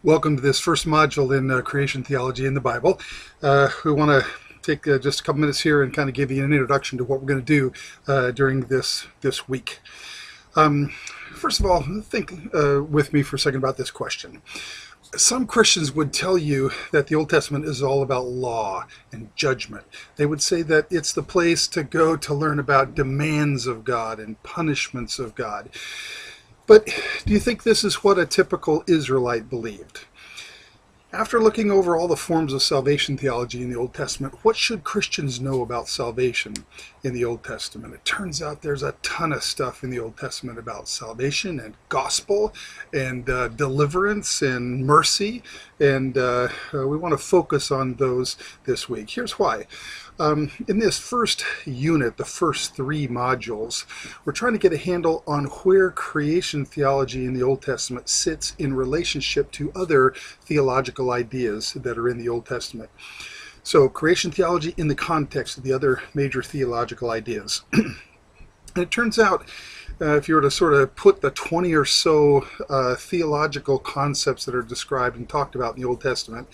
Welcome to this first module in Creation Theology in the Bible. We want to take just a couple minutes here and kind of give you an introduction to what we're going to do during this week. First of all, think with me for a second about this question. Some Christians would tell you that the Old Testament is all about law and judgment. They would say that it's the place to go to learn about demands of God and punishments of God. But do you think this is what a typical Israelite believed? After looking over all the forms of salvation theology in the Old Testament, what should Christians know about salvation in the Old Testament? It turns out there's a ton of stuff in the Old Testament about salvation and gospel and deliverance and mercy, and we want to focus on those this week. Here's why. In this first unit, the first three modules, we're trying to get a handle on where creation theology in the Old Testament sits in relationship to other theological ideas that are in the Old Testament. So creation theology in the context of the other major theological ideas. And it turns out, if you were to sort of put the 20 or so theological concepts that are described and talked about in the Old Testament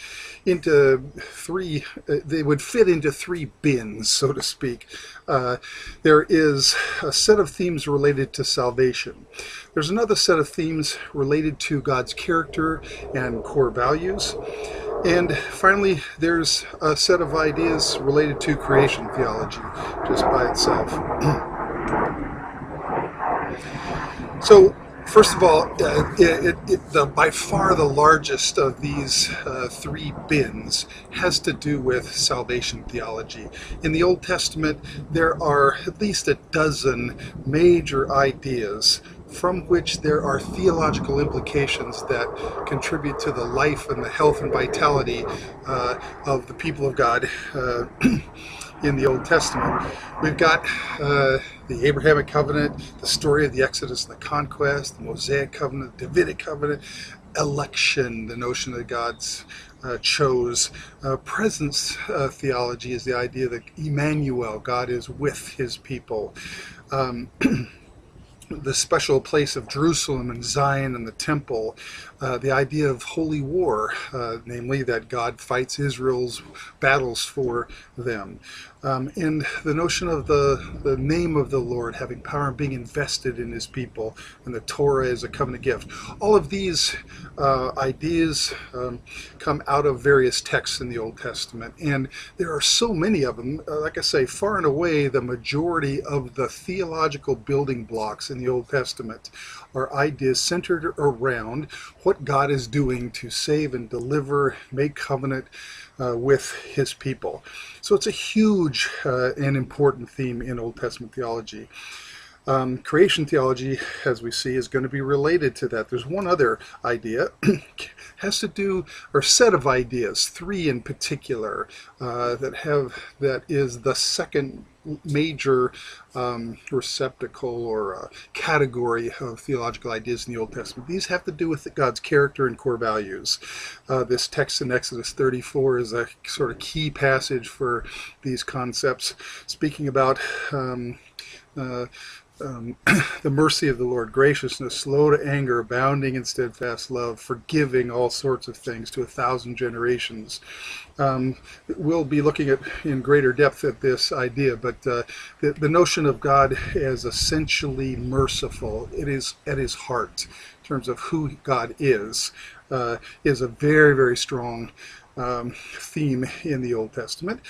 into three, they would fit into three bins, so to speak. There is a set of themes related to salvation. There's another set of themes related to God's character and core values. And finally, there's a set of ideas related to creation theology, just by itself. So, first of all, by far the largest of these three bins has to do with salvation theology. In the Old Testament, there are at least a dozen major ideas from which there are theological implications that contribute to the life and the health and vitality of the people of God in the Old Testament. We've got the Abrahamic covenant, the story of the Exodus and the conquest, the Mosaic covenant, the Davidic covenant, election, the notion that God's chose. Presence theology is the idea that Emmanuel, God is with his people. The special place of Jerusalem and Zion and the temple, the idea of holy war, namely that God fights Israel's battles for them, and the notion of the name of the Lord having power and being invested in his people, and the Torah as a covenant gift. All of these ideas come out of various texts in the Old Testament, and there are so many of them. Like I say, far and away the majority of the theological building blocks in the Old Testament are ideas centered around what God is doing to save and deliver, make covenant with his people. So it's a huge and important theme in Old Testament theology. Creation theology, as we see, is going to be related to that. There's one other idea, has to do, or set of ideas, three in particular, that is the second major receptacle or category of theological ideas in the Old Testament. These have to do with God's character and core values. This text in Exodus 34 is a sort of key passage for these concepts, speaking about the mercy of the Lord, graciousness, slow to anger, abounding in steadfast love, forgiving all sorts of things to 1,000 generations. We'll be looking at in greater depth at this idea, but the notion of God as essentially merciful, it is at his heart in terms of who God is a very, very strong theme in the Old Testament.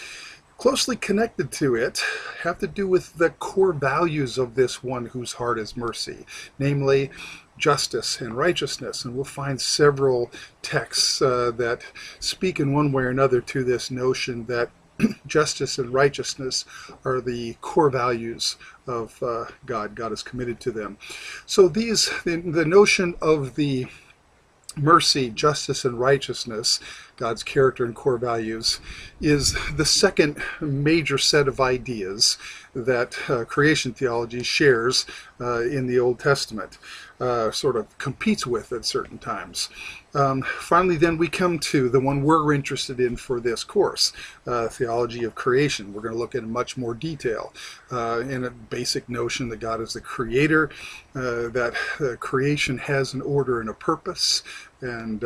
Closely connected to it have to do with the core values of this one whose heart is mercy, namely justice and righteousness. And we'll find several texts that speak in one way or another to this notion that justice and righteousness are the core values of God. God is committed to them. So the notion of the mercy, justice, and righteousness, God's character and core values, is the second major set of ideas that creation theology shares in the Old Testament, sort of competes with at certain times. Finally, then we come to the one we're interested in for this course, theology of creation. We're going to look at in much more detail in a basic notion that God is the creator, that creation has an order and a purpose, and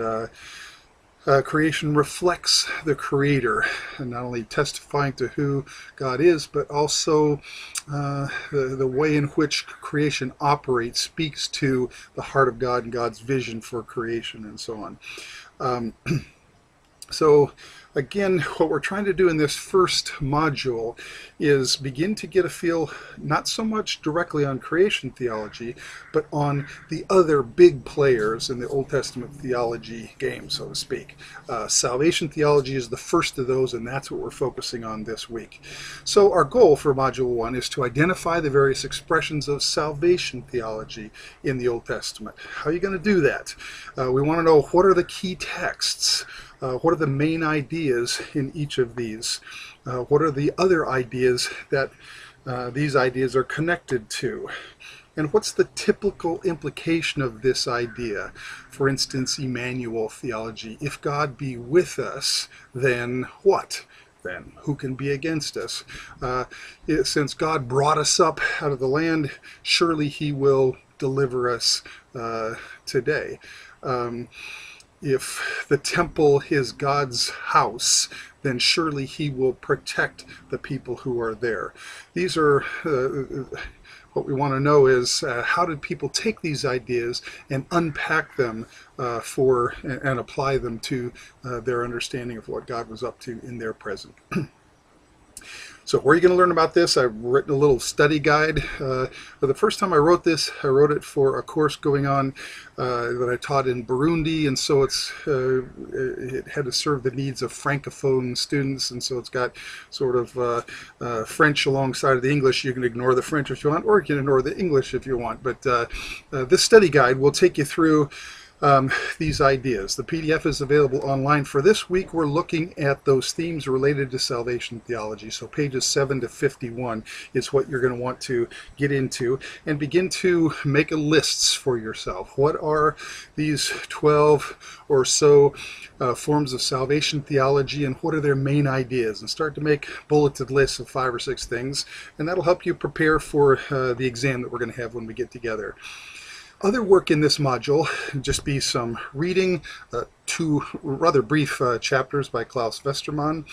Creation reflects the Creator, and not only testifying to who God is, but also the way in which creation operates speaks to the heart of God and God's vision for creation and so on. So again, what we're trying to do in this first module is begin to get a feel not so much directly on creation theology, but on the other big players in the Old Testament theology game, so to speak. Salvation theology is the first of those, and that's what we're focusing on this week. So our goal for Module 1 is to identify the various expressions of salvation theology in the Old Testament. How are you going to do that? We want to know what are the key texts. What are the main ideas in each of these? What are the other ideas that these ideas are connected to? And what's the typical implication of this idea? For instance, Emmanuel theology. If God be with us, then what? Then who can be against us? Since God brought us up out of the land, surely he will deliver us today. If the temple is God's house, then surely he will protect the people who are there. These are what we want to know is how did people take these ideas and unpack them and apply them to their understanding of what God was up to in their present. So where are you going to learn about this? I've written a little study guide. But the first time I wrote this, I wrote it for a course going on that I taught in Burundi, and so it had to serve the needs of Francophone students, and so it's got sort of French alongside of the English. You can ignore the French if you want, or you can ignore the English if you want. But this study guide will take you through these ideas. The PDF is available online. For this week, we're looking at those themes related to salvation theology. So pages 7 to 51 is what you're going to want to get into and begin to make lists for yourself. What are these 12 or so forms of salvation theology, and what are their main ideas? And start to make bulleted lists of 5 or 6 things, and that'll help you prepare for the exam that we're going to have when we get together. Other work in this module just be some reading, 2 rather brief chapters by Klaus Westermann.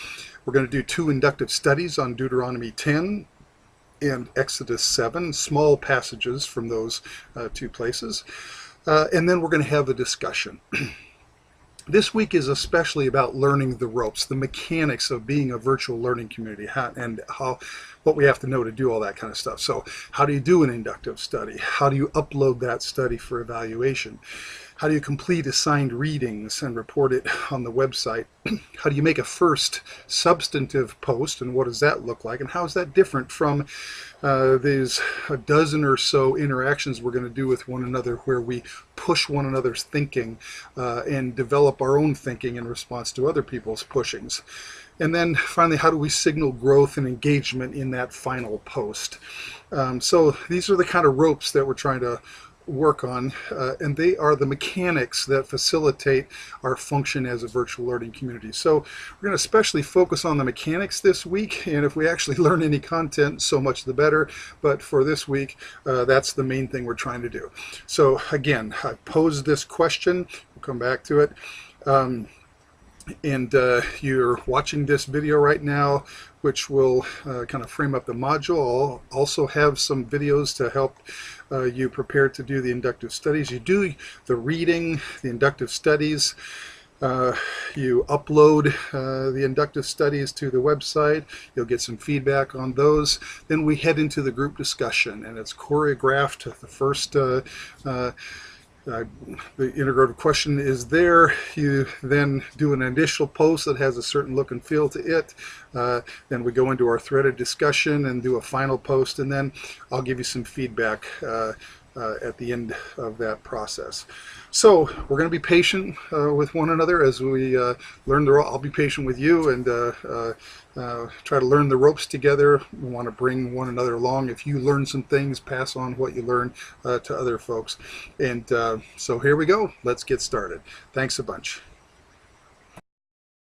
We're going to do 2 inductive studies on Deuteronomy 10 and Exodus 7, small passages from those 2 places. And then we're going to have a discussion. This week is especially about learning the ropes, the mechanics of being a virtual learning community, what we have to know to do all that kind of stuff. So how do you do an inductive study? How do you upload that study for evaluation? How do you complete assigned readings and report it on the website? How do you make a first substantive post, and what does that look like? And how is that different from these a dozen or so interactions we're going to do with one another, where we push one another's thinking and develop our own thinking in response to other people's pushings? And then finally, how do we signal growth and engagement in that final post? So these are the kind of ropes that we're trying to work on, and they are the mechanics that facilitate our function as a virtual learning community. So we're going to especially focus on the mechanics this week, and if we actually learn any content, so much the better. But for this week, that's the main thing we're trying to do. So again, I posed this question. We'll come back to it. And you're watching this video right now, which will kind of frame up the module. I'll also have some videos to help you prepare to do the inductive studies. You do the reading, the inductive studies. You upload the inductive studies to the website. You'll get some feedback on those. Then we head into the group discussion, and it's choreographed. The first the integrative question is there. You then do an initial post that has a certain look and feel to it. Then we go into our threaded discussion and do a final post, and then I'll give you some feedback at the end of that process. So we're going to be patient with one another as we learn the ropes. I'll be patient with you and try to learn the ropes together. We want to bring one another along. If you learn some things, pass on what you learn to other folks. And so here we go. Let's get started. Thanks a bunch.